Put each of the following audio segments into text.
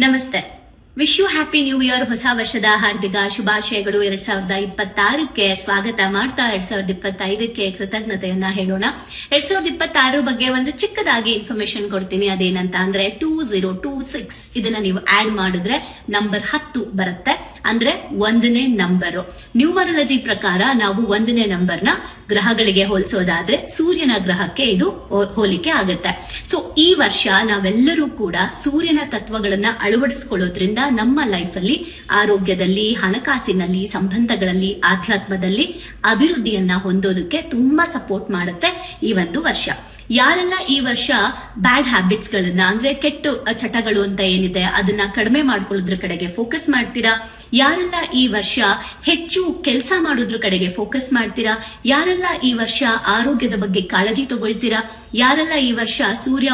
ನಮಸ್ತೆ. Wish you happy new year. ಹೊಸ ವರ್ಷದ ಹಾರ್ದಿಕ ಶುಭಾಶಯಗಳು. 2026ಕ್ಕೆ ಸ್ವಾಗತ ಮಾಡ್ತಾ 2025ಕ್ಕೆ ಕೃತಜ್ಞತೆಯನ್ನ ಹೇಳೋಣ. 2026 ಬಗ್ಗೆ ಒಂದು ಚಿಕ್ಕದಾಗಿ ಇನ್ಫಾರ್ಮೇಶನ್ ಕೊಡ್ತೀನಿ. ಅದೇನಂತ ಅಂದ್ರೆ 2026 ಇದನ್ನ ನೀವು ಆಡ್ ಮಾಡಿದ್ರೆ ನಂಬರ್ 10 ಬರುತ್ತೆ. ಅಂದ್ರೆ 1ನೇ ನಂಬರ್. ನ್ಯೂಮರಾಲಜಿ ಪ್ರಕಾರ ನಾವು 1ನೇ ನಂಬರ್ನ ಗ್ರಹಗಳಿಗೆ ಹೋಲಿಸೋದಾದ್ರೆ ಸೂರ್ಯನ ಗ್ರಹಕ್ಕೆ ಇದು ಹೋಲಿಕೆ ಆಗುತ್ತೆ. ಸೊ ಈ ವರ್ಷ ನಾವೆಲ್ಲರೂ ಕೂಡ ಸೂರ್ಯನ ತತ್ವಗಳನ್ನ ಅಳವಡಿಸಿಕೊಳ್ಳೋದ್ರಿಂದ ನಮ್ಮ ಲೈಫ್ ಅಲ್ಲಿ ಆರೋಗ್ಯದಲ್ಲಿ, ಹಣಕಾಸಿನಲ್ಲಿ, ಸಂಬಂಧಗಳಲ್ಲಿ, ಆಧ್ಯಾತ್ಮದಲ್ಲಿ ಅಭಿವೃದ್ಧಿಯನ್ನ ಹೊಂದೋದಕ್ಕೆ ತುಂಬಾ ಸಪೋರ್ಟ್ ಮಾಡುತ್ತೆ ಈ ಒಂದು ವರ್ಷ. ಯಾರೆಲ್ಲ ಈ ವರ್ಷ ಬ್ಯಾಡ್ ಹ್ಯಾಬಿಟ್ಸ್ ಗಳನ್ನ ಅಂದ್ರೆ ಕೆಟ್ಟ ಚಟಗಳು ಅಂತ ಏನಿದೆ ಅದನ್ನ ಕಡಿಮೆ ಮಾಡ್ಕೊಳ್ಳೋದ್ರ ಕಡೆಗೆ ಫೋಕಸ್ ಮಾಡ್ತೀರಾ, ಯಾರೆಲ್ಲ ಈ ವರ್ಷ ಹೆಚ್ಚು ಕೆಲಸ ಮಾಡೋದ್ರ ಕಡೆಗೆ ಫೋಕಸ್ ಮಾಡ್ತೀರಾ, ಯಾರೆಲ್ಲ ಈ ವರ್ಷ ಆರೋಗ್ಯದ ಬಗ್ಗೆ ಕಾಳಜಿ ತಗೊಳ್ತೀರಾ, ಯಾರೆಲ್ಲ ಈ ವರ್ಷ ಸೂರ್ಯ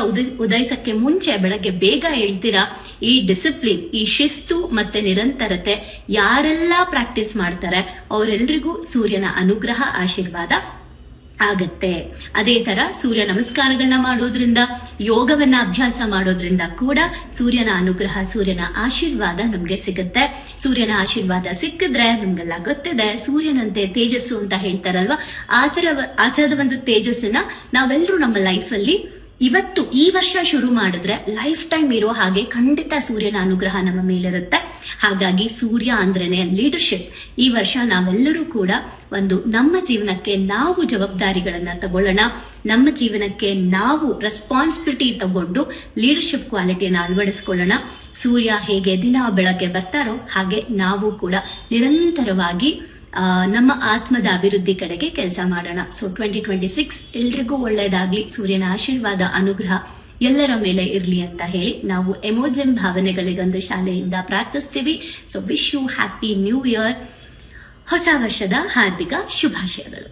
ಉದಯಿಸಕ್ಕೆ ಮುಂಚೆ ಬೆಳಗ್ಗೆ ಬೇಗ ಹೇಳ್ತೀರಾ, ಈ ಡಿಸಿಪ್ಲಿನ್, ಈ ಶಿಸ್ತು ಮತ್ತೆ ನಿರಂತರತೆ ಯಾರೆಲ್ಲ ಪ್ರಾಕ್ಟೀಸ್ ಮಾಡ್ತಾರೆ ಅವರೆಲ್ಲರಿಗೂ ಸೂರ್ಯನ ಅನುಗ್ರಹ, ಆಶೀರ್ವಾದ ಆಗತ್ತೆ. ಅದೇ ತರ ಸೂರ್ಯ ನಮಸ್ಕಾರಗಳನ್ನ ಮಾಡೋದ್ರಿಂದ, ಯೋಗವನ್ನ ಅಭ್ಯಾಸ ಮಾಡೋದ್ರಿಂದ ಕೂಡ ಸೂರ್ಯನ ಅನುಗ್ರಹ, ಸೂರ್ಯನ ಆಶೀರ್ವಾದ ನಮ್ಗೆ ಸಿಗುತ್ತೆ. ಸೂರ್ಯನ ಆಶೀರ್ವಾದ ಸಿಕ್ಕಿದ್ರೆ ನಮ್ಗೆಲ್ಲ ಗೊತ್ತಿದೆ, ಸೂರ್ಯನಂತೆ ತೇಜಸ್ಸು ಅಂತ ಹೇಳ್ತಾರಲ್ವಾ, ಆ ತರದ ಒಂದು ತೇಜಸ್ಸನ್ನ ನಾವೆಲ್ಲರೂ ನಮ್ಮ ಲೈಫ್ ಅಲ್ಲಿ ಇವತ್ತು ಈ ವರ್ಷ ಶುರು ಮಾಡಿದ್ರೆ ಲೈಫ್ ಟೈಮ್ ಇರೋ ಹಾಗೆ ಖಂಡಿತ ಸೂರ್ಯನ ಅನುಗ್ರಹ ನಮ್ಮ ಮೇಲಿರುತ್ತೆ. ಹಾಗಾಗಿ ಸೂರ್ಯ ಅಂದ್ರೇನೆ ಲೀಡರ್ಶಿಪ್. ಈ ವರ್ಷ ನಾವೆಲ್ಲರೂ ಕೂಡ ಒಂದು ನಮ್ಮ ಜೀವನಕ್ಕೆ ನಾವು ಜವಾಬ್ದಾರಿಗಳನ್ನ ತಗೊಳ್ಳೋಣ, ನಮ್ಮ ಜೀವನಕ್ಕೆ ನಾವು ರೆಸ್ಪಾನ್ಸಿಬಿಲಿಟಿ ತಗೊಂಡು ಲೀಡರ್ಶಿಪ್ ಕ್ವಾಲಿಟಿಯನ್ನು ಅಳವಡಿಸ್ಕೊಳ್ಳೋಣ. ಸೂರ್ಯ ಹೇಗೆ ದಿನ ಬೆಳಗ್ಗೆ ಬರ್ತಾರೋ ಹಾಗೆ ನಾವು ಕೂಡ ನಿರಂತರವಾಗಿ ನಮ್ಮ ಆತ್ಮದ ಅಭಿವೃದ್ಧಿ ಕಡೆಗೆ ಕೆಲಸ ಮಾಡೋಣ. ಸೊ 2026 ಎಲ್ರಿಗೂ ಒಳ್ಳೇದಾಗ್ಲಿ, ಸೂರ್ಯನ ಆಶೀರ್ವಾದ, ಅನುಗ್ರಹ ಎಲ್ಲರ ಮೇಲೆ ಇರ್ಲಿ ಅಂತ ಹೇಳಿ ನಾವು ಎಮೋಜನ್ ಭಾವನೆಗಳಿಗೊಂದು ಶಾಲೆಯಿಂದ ಪ್ರಾರ್ಥಿಸ್ತೀವಿ. So wish you happy new year. ಹೊಸ ವರ್ಷದ ಹಾರ್ದಿಕ ಶುಭಾಶಯಗಳು.